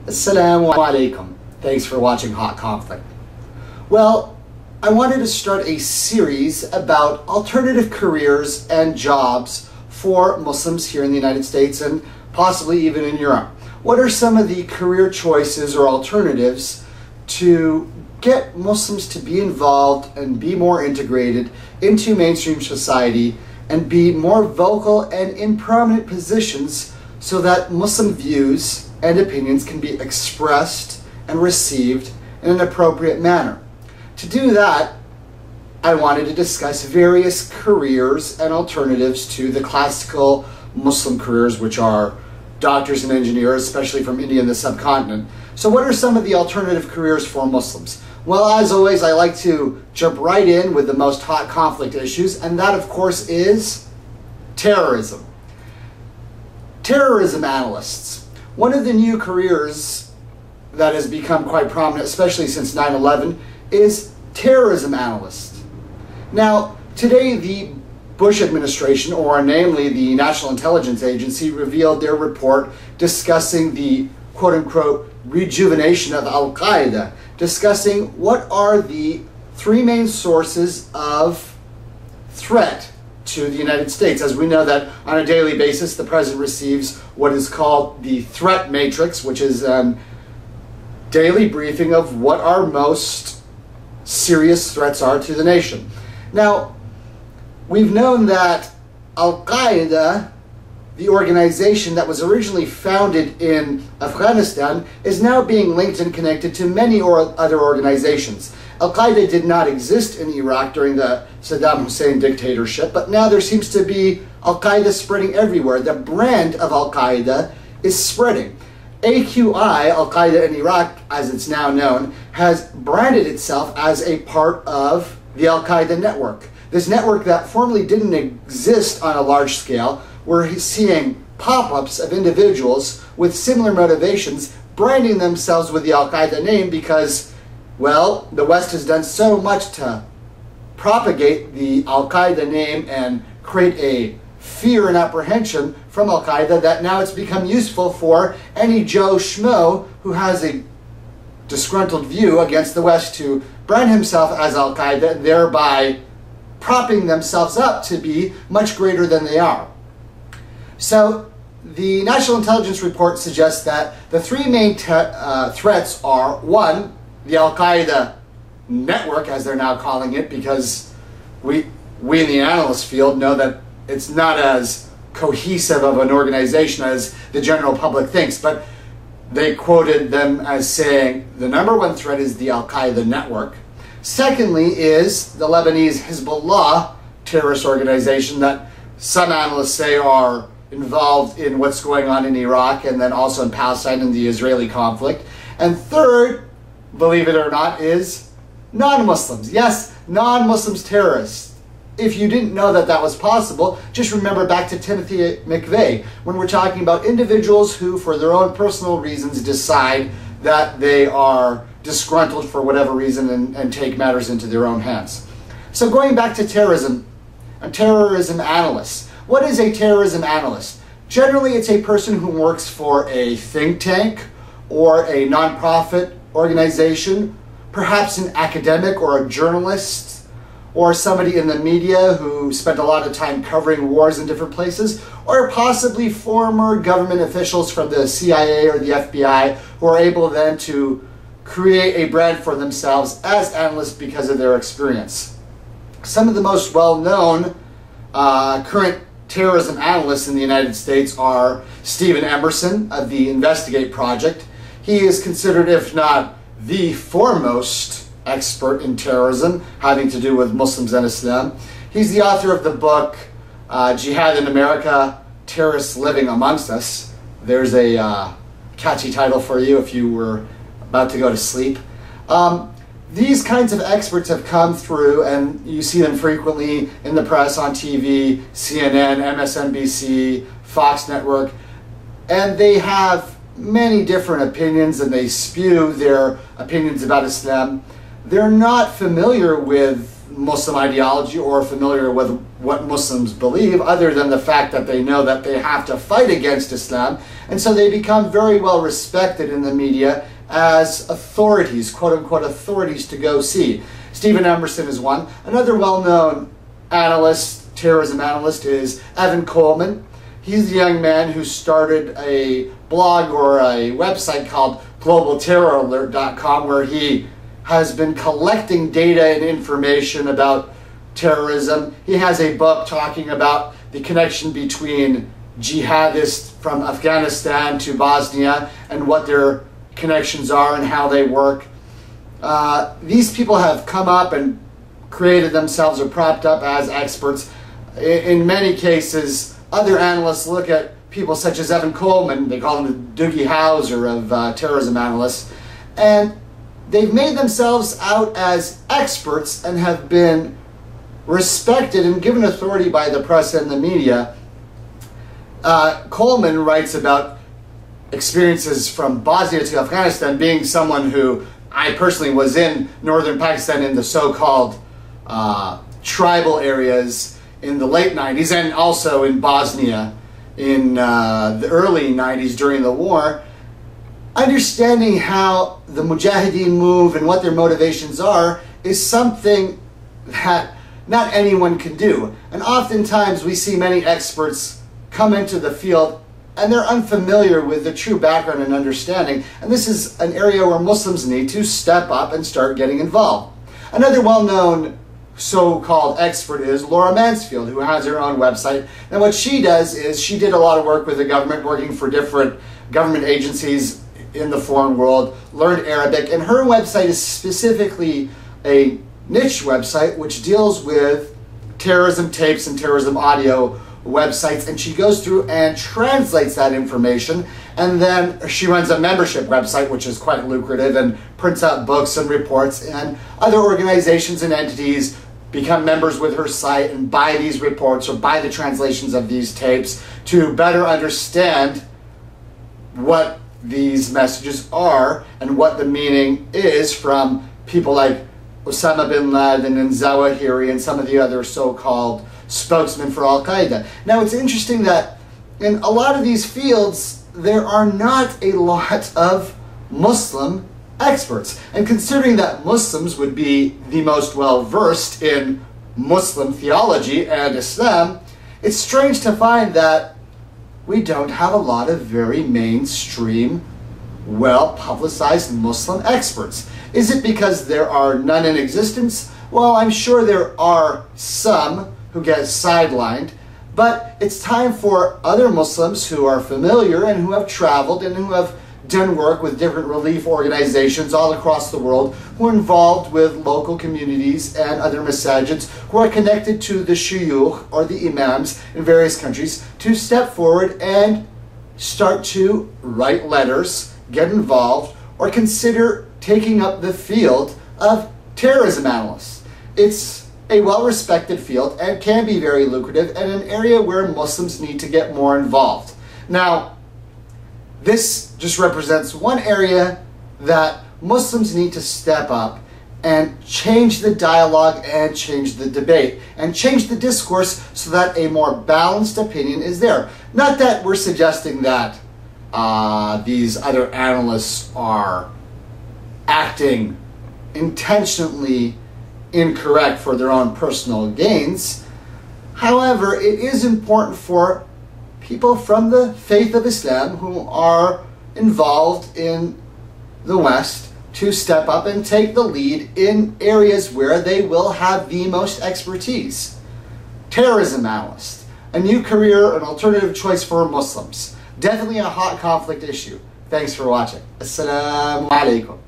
Assalamu alaikum. Thanks for watching Hot Conflict. Well, I wanted to start a series about alternative careers and jobs for Muslims here in the United States and possibly even in Europe. What are some of the career choices or alternatives to get Muslims to be involved and be more integrated into mainstream society and be more vocal and in prominent positions so that Muslim views and opinions can be expressed and received in an appropriate manner? To do that, I wanted to discuss various careers and alternatives to the classical Muslim careers, which are doctors and engineers, especially from India and the subcontinent. So what are some of the alternative careers for Muslims? Well, as always, I like to jump right in with the most hot conflict issues, and that, of course, is terrorism. Terrorism analysts. One of the new careers that has become quite prominent, especially since 9/11, is terrorism analyst. Now, today the Bush administration, or namely the National Intelligence Agency, revealed their report discussing the quote-unquote rejuvenation of Al-Qaeda, discussing what are the three main sources of threat to the United States. As we know that on a daily basis, the president receives what is called the threat matrix, which is a daily briefing of what our most serious threats are to the nation. Now, we've known that Al-Qaeda, the organization that was originally founded in Afghanistan, is now being linked and connected to many other organizations. Al-Qaeda did not exist in Iraq during the Saddam Hussein dictatorship, but now there seems to be Al-Qaeda spreading everywhere. The brand of Al-Qaeda is spreading. AQI, Al-Qaeda in Iraq, as it's now known, has branded itself as a part of the Al-Qaeda network. This network that formerly didn't exist on a large scale. We're seeing pop-ups of individuals with similar motivations branding themselves with the Al-Qaeda name because, well, the West has done so much to propagate the Al-Qaeda name and create a fear and apprehension from Al-Qaeda that now it's become useful for any Joe Schmo who has a disgruntled view against the West to brand himself as Al-Qaeda, thereby propping themselves up to be much greater than they are. So the National Intelligence Report suggests that the three main threats are, one, the Al-Qaeda network, as they're now calling it, because we in the analyst field know that it's not as cohesive of an organization as the general public thinks, but they quoted them as saying the number one threat is the Al-Qaeda network. Secondly is the Lebanese Hezbollah terrorist organization that some analysts say are involved in what's going on in Iraq and then also in Palestine and the Israeli conflict. And third, believe it or not, is non-Muslims. Yes, non-Muslims terrorists. If you didn't know that that was possible, just remember back to Timothy McVeigh when we're talking about individuals who, for their own personal reasons, decide that they are disgruntled for whatever reason and take matters into their own hands. So going back to terrorism, a terrorism analyst. What is a terrorism analyst? Generally, it's a person who works for a think tank or a nonprofit organization, perhaps an academic or a journalist, or somebody in the media who spent a lot of time covering wars in different places, or possibly former government officials from the CIA or the FBI who are able then to create a brand for themselves as analysts because of their experience. Some of the most well-known current terrorism analysts in the United States are Stephen Emerson of the Investigate Project. He is considered, if not the foremost expert in terrorism having to do with Muslims and Islam. He's the author of the book Jihad in America, Terrorists Living Amongst Us. There's a catchy title for you if you were about to go to sleep. These kinds of experts have come through, and you see them frequently in the press, on TV, CNN, MSNBC, Fox Network, and they have many different opinions and they spew their opinions about Islam. They're not familiar with Muslim ideology or familiar with what Muslims believe, other than the fact that they know that they have to fight against Islam. And so they become very well respected in the media as authorities, quote-unquote authorities to go see. Stephen Emerson is one. Another well-known analyst, terrorism analyst, is Evan Coleman. He's the young man who started a blog or a website called globalterroralert.com, where he has been collecting data and information about terrorism. He has a book talking about the connection between jihadists from Afghanistan to Bosnia and what their connections are and how they work. These people have come up and created themselves or propped up as experts. In many cases, other analysts look at people such as Evan Coleman, they call him the Doogie Howser of terrorism analysts, and they've made themselves out as experts and have been respected and given authority by the press and the media. Coleman writes about experiences from Bosnia to Afghanistan, being someone who I personally was in northern Pakistan in the so-called tribal areas in the late 90s, and also in Bosnia in the early 90s during the war. Understanding how the Mujahideen move and what their motivations are is something that not anyone can do. And oftentimes we see many experts come into the field and they're unfamiliar with the true background and understanding. And this is an area where Muslims need to step up and start getting involved. Another well-known so-called expert is Laura Mansfield, who has her own website. And what she does is she did a lot of work with the government, working for different government agencies in the foreign world, learned Arabic, and her website is specifically a niche website which deals with terrorism tapes and terrorism audio websites, and she goes through and translates that information, and then she runs a membership website which is quite lucrative and prints out books and reports, and other organizations and entities become members with her site and buy these reports or buy the translations of these tapes to better understand what these messages are and what the meaning is from people like Osama bin Laden and Zawahiri and some of the other so-called spokesmen for Al-Qaeda. Now, it's interesting that in a lot of these fields there are not a lot of Muslim experts. And considering that Muslims would be the most well-versed in Muslim theology and Islam, it's strange to find that we don't have a lot of very mainstream, well-publicized Muslim experts. Is it because there are none in existence? Well, I'm sure there are some who get sidelined, but it's time for other Muslims who are familiar and who have traveled and who have done work with different relief organizations all across the world, who are involved with local communities and other masajids, who are connected to the shuyukh or the imams in various countries, to step forward and start to write letters, get involved, or consider taking up the field of terrorism analysts. It's a well-respected field and can be very lucrative, and an area where Muslims need to get more involved. Now, this just represents one area that Muslims need to step up and change the dialogue and change the debate and change the discourse so that a more balanced opinion is there. Not that we're suggesting that these other analysts are acting intentionally incorrect for their own personal gains. However, it is important for people from the faith of Islam who are involved in the West to step up and take the lead in areas where they will have the most expertise. Terrorism analyst, a new career, an alternative choice for Muslims. Definitely a hot conflict issue. Thanks for watching. Assalamu alaikum.